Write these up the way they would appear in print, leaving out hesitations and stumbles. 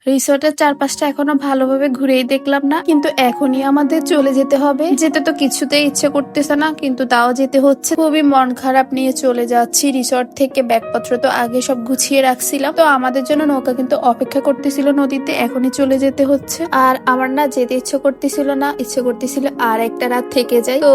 রিসোর্টের চারপাশটা এখনো ভালোভাবে ঘুরেই দেখলাম না, কিন্তু এখনই আমাদের চলে যেতে হবে। যেতে তো কিছুতেই ইচ্ছে করতেছে না, কিন্তু তাও যেতে হচ্ছে। খুবই মন খারাপ নিয়ে চলে যাচ্ছি রিসোর্ট থেকে। ব্যাগপত্র তো আগে সব গুছিয়ে রাখছিলাম, তো আমাদের জন্য নৌকা কিন্তু অপেক্ষা করতেছিল নদীতে। এখনই চলে যেতে হচ্ছে। আর আমার না যেতে ইচ্ছে করতেছিল না, ইচ্ছে করতেছিল আর একটা রাত থেকে যাই। তো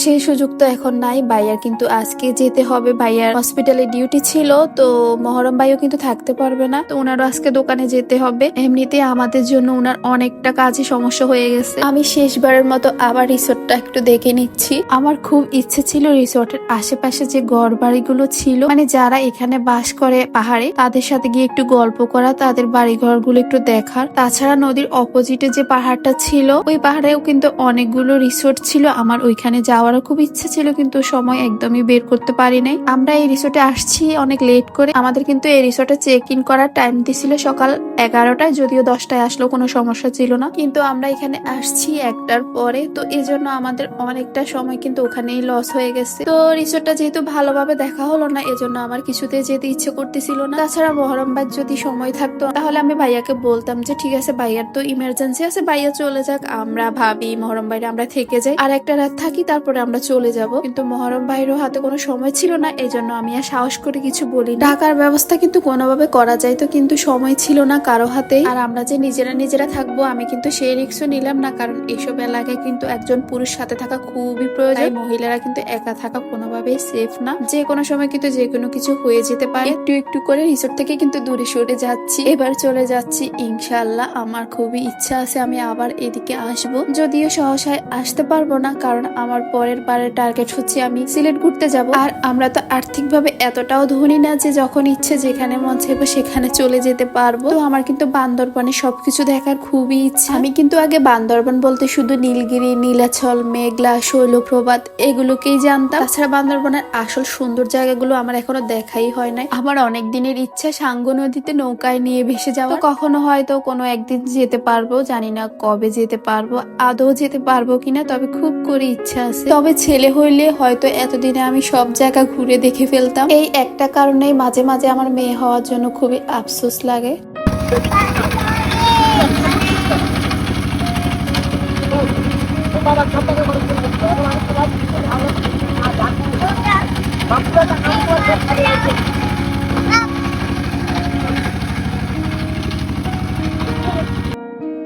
সেই সুযোগ তো এখন নাই। ভাইয়ার কিন্তু আজকে যেতে হবে, ভাইয়ার হসপিটালে ডিউটি ছিল। তো মহরম ভাইও কিন্তু থাকতে পারবে না, তো ওনারও আজকে দোকানে যেতে হবে। এমনিতে আমাদের জন্য ওনার অনেকটা কাজে সমস্যা হয়ে গেছে। আমি শেষবারের মতো আবার রিসোর্টটা একটু দেখে নিচ্ছি। আমার খুব ইচ্ছে ছিল রিসোর্টের আশেপাশে যে ঘর বাড়িগুলো ছিল, মানে যারা এখানে বাস করে পাহাড়ে, তাদের সাথে গিয়ে একটু গল্প করা, তাদের বাড়ি ঘরগুলো একটু দেখার। তাছাড়া নদীর অপোজিটে যে পাহাড়টা ছিল, ওই পাহাড়েও কিন্তু অনেকগুলো রিসোর্ট ছিল। আমার ওইখানে যাওয়ারও খুব ইচ্ছে ছিল, কিন্তু সময় একদমই বের করতে পারি নাই। আমরা এই রিসোর্টে আসছি অনেক লেট করে। আমাদের কিন্তু এই রিসোর্টে চেক ইন করার টাইম দিছিল সকাল 11টায়, যদিও 10টায় আসলো কোনো সমস্যা ছিল না, কিন্তু আমরা এখানে আসছি 1টার পরে। তো এই জন্য আমাদের অনেকটা সময় কিন্তু ওখানেই লস হয়ে গেছে। তো রিসোর্টটা যেহেতু ভালোভাবে দেখা হলো না, এজন্য আমার কিছুতে যেতে ইচ্ছে করতেছিল না। তাছাড়া মহরম ভাই যদি সময় থাকতো, তাহলে আমি ভাইয়াকে বলতাম যে ঠিক আছে, ভাইয়ার তো ইমার্জেন্সি আছে, ভাইয়া চলে যাক, আমরা ভাবি মহরম ভাইরে আমরা থেকে যাই, আর একটা রাত থাকি, তারপরে আমরা চলে যাব। কিন্তু মহরম ভাইয়েরও হাতে কোনো সময় ছিল না, এই জন্য আমি আর সাহস করে কিছু বলি। টাকার ব্যবস্থা কিন্তু কোনোভাবে করা যাইতো, কিন্তু সময় ছিল না কারো হাতেই। আর আমরা যে নিজেরা থাকবো, আমি কিন্তু সেই রিস্কও নিলাম না, কারণ এসব এলাকায় কিন্তু একজন পুরুষ সাথে থাকা খুবই প্রয়োজন। মহিলারা কিন্তু একা থাকা কোনোভাবেই সেফ না, যে কোনো সময় কিন্তু যে কোনো কিছু হয়ে যেতে পারে। একটু একটু করে রিসোর্ট থেকে কিন্তু দূরে সরে যাচ্ছি, এবার চলে যাচ্ছি ইনশাল্লাহ। আমার খুবই ইচ্ছা আছে আমি আবার এদিকে আসব, যদিও সহসায় আসতে পারবো না, কারণ আমার পরের বারের টার্গেট হচ্ছে আমি সিলেট ঘুরতে যাব। আর আমরা তো আর্থিকভাবে এতটাও ধনী না যে যখন ইচ্ছে যেখানে মন চাইবো সেখানে চলে যেতে পারবো। তো আমার কিন্তু বান্দরবানে সবকিছু দেখার খুবই ইচ্ছা। আমি কিন্তু আগে বান্দরবান বলতে শুধু নীলগিরি, নীলাচল, মেঘলা, শৈলপ্রপাত এগুলোকেই জানতাম। তাছাড়া বান্দরবানের আসল সুন্দর জায়গাগুলো আমার এখনো দেখাই হয় নাই। আমার অনেক দিনের ইচ্ছা সাঙ্গু নদীতে নৌকায় নিয়ে ভেসে যাওয়া। কখনো হয়তো কোনো একদিন যেতে পারবো, জানি না কবে যেতে পারবো, আদৌ যেতে পারবো কিনা, তবে খুব করে ইচ্ছা আছে। তবে ছেলে হইলে হয়তো এতদিনে আমি সব জায়গা ঘুরে দেখে ফেলতাম। এই একটা কারণেই মাঝে মাঝে আমার মেয়ে হওয়ার জন্য খুবই আফসোস লাগে।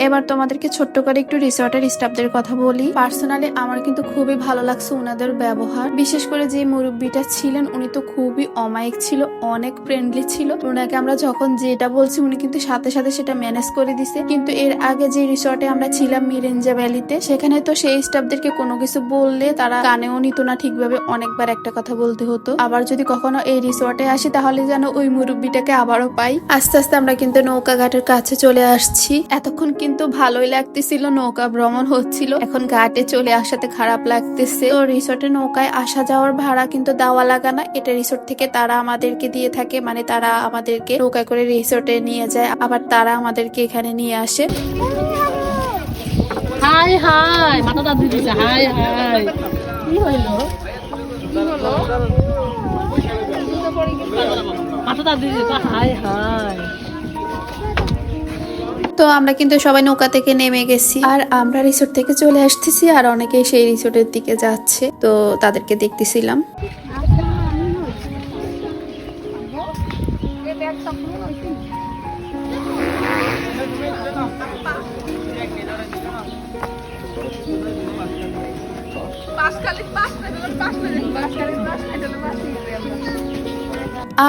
এবার তোমাদেরকে ছোট্ট করে একটু রিসর্টের স্টাফদের কথা বলি। পার্সোনালি আমার কিন্তু খুবই ভালো লাগছে ওনাদের ব্যবহার। বিশেষ করে যে মুরব্বীটা ছিলেন, উনি তো খুবই অমায়িক ছিল, অনেক ফ্রেন্ডলি ছিল। ওনাকে আমরা যখন যেটা বলছি উনি কিন্তু সাথে সাথে সেটা ম্যানেজ করে দিছে। কিন্তু এর আগে যে রিসর্টে আমরা ছিলাম মিরেঞ্জা ভ্যালিতে, সেখানে তো সেই স্টাফদেরকে কোনো কিছু বললে তারা কানেও নিত না ঠিকভাবে, অনেকবার একটা কথা বলতে হতো। আবার যদি কখনো এই রিসর্টে আসি, তাহলে যেন ওই মুরব্বীটাকে আবারও পাই। আস্তে আস্তে আমরা কিন্তু নৌকা ঘাটের কাছে চলে আসছি। এতক্ষণ কিন্তু ভালোই লাগতেছিল, নৌকা ভ্রমণ হচ্ছিল। এখন ঘাটে চলে আসাতে খারাপ লাগতেছে। তো রিসোর্টে নৌকায় আসা যাওয়ার ভাড়া কিন্তু দেওয়া লাগা না, এটা রিসোর্ট থেকে তারা আমাদেরকে দিয়ে থাকে। মানে তারা আমাদেরকে নৌকায় করে রিসোর্টে নিয়ে যায়, আবার তারা আমাদেরকে এখানে নিয়ে আসে। হাই হাই মাথাটা দিয়ে দিছে। হাই হাই কি হইলো মাথাটা দিয়ে দিছে। High high. তো আমরা কিন্তু সবাই নৌকা থেকে নেমে গেছি, আর আমরা রিসোর্ট থেকে চলে আসতেছি, আর অনেকেই সেই রিসোর্টের দিকে যাচ্ছে, তো তাদেরকে দেখতেছিলাম।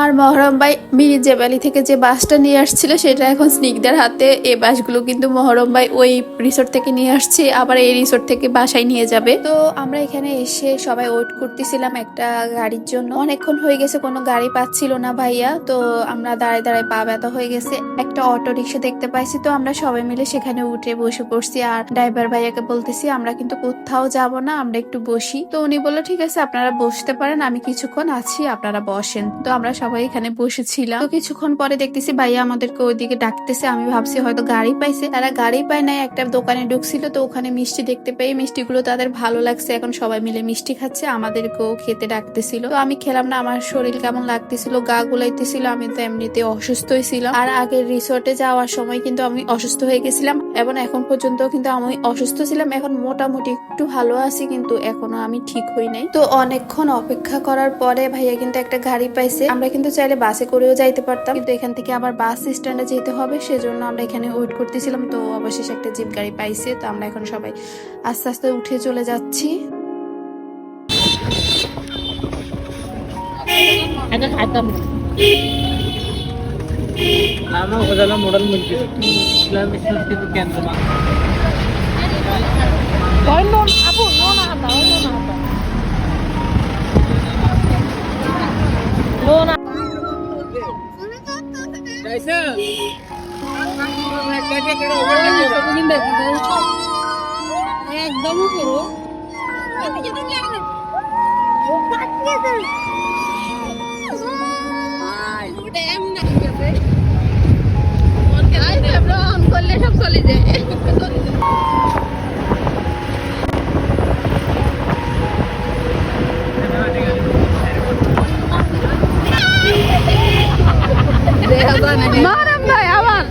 আর মহরম ভাই মিরিঞ্জা ভ্যালি থেকে যে বাসটা নিয়ে আসছিল সেটা এখন স্নিগ্ধার হাতে। এই বাসগুলো কিন্তু মহরম ভাই ওই রিসোর্ট থেকে নিয়ে আসছে, আবার এই রিসোর্ট থেকে বাসায় নিয়ে যাবে। তো আমরা এখানে এসে সবাই ওয়েট করতেছিলাম একটা গাড়ির জন্য। অনেকক্ষণ হয়ে গেছে, কোনো গাড়ি পাচ্ছিল না ভাইয়া। তো আমরা দাঁড়ায় দাঁড়ায় পা ব্যথা হয়ে গেছে। একটা অটো রিক্সা দেখতে পাইছি, তো আমরা সবাই মিলে সেখানে উঠে বসে পড়ছি। আর ড্রাইভার ভাইয়াকে বলতেছি আমরা কিন্তু কোথাও যাব না, আমরা একটু বসি। তো উনি বললো ঠিক আছে আপনারা বসতে পারেন, আমি কিছুক্ষণ আছি, আপনারা বসেন। তো আমরা সবাই এখানে বসেছিলাম। তো কিছুক্ষণ পরে দেখতেছি ভাইয়া আমাদেরকে ওইদিকে ডাকতেছে। আমি ভাবছি হয়তো গাড়ি পাইছে, তারা গাড়ি পায় নাই, একটা দোকানে ঢুকছিল। তো ওখানে মিষ্টি দেখতে পেয়ে মিষ্টিগুলো তাদের ভালো লাগছে, এখন সবাই মিলে মিষ্টি খাচ্ছে, আমাদেরকেও খেতে ডাকতেছিল। তো আমি খেলাম না, আমার শরীর কেমন লাগতেছিল, গা গুলাইতেছিল, আমি তো এমনিতে অসুস্থই ছিলাম। আর আগের রিসোর্টে যাওয়ার সময় কিন্তু আমি অসুস্থ হয়ে গেছিলাম এবং এখন পর্যন্ত কিন্তু আমি অসুস্থ ছিলাম। এখন মোটামুটি একটু ভালো আছি, কিন্তু এখনো আমি ঠিক হই নাই। তো অনেকক্ষণ অপেক্ষা করার পরে ভাইয়া কিন্তু একটা গাড়ি পাইছে। আমরা কিন্তু চাইলে বাসে করেও যাইতে পারতাম, কিন্তু এখান থেকে আবার বাস স্ট্যান্ডে যেতে হবে, সেজন্য আমরা এখানে ওয়েট করতেছিলাম। তো অবশেষে একটা জিপ গাড়ি পাইছে। তো আমরা এখন সবাই আস্তে আস্তে উঠে চলে যাচ্ছি। এটা খাইতাম না। Lama ko dalam modal mungkin Islamic Institute কেন্দ্র মা কয় লোন আপু লোন আদা লোন कैसे একদম করো করলে সব চলে যায়। মারাম ভাই আবার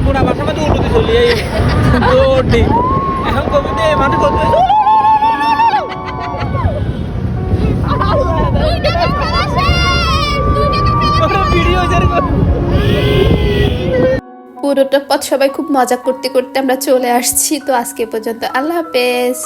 বুড়া বাসা মধ্যে উঠতে চলি এই ওটি এখন কবিতে মানে করতে ভিডিও পুরোটা পথ সবাই খুব মজা করতে করতে আমরা চলে আসছি। তো আজকে পর্যন্ত আল্লাহ হাফেজ।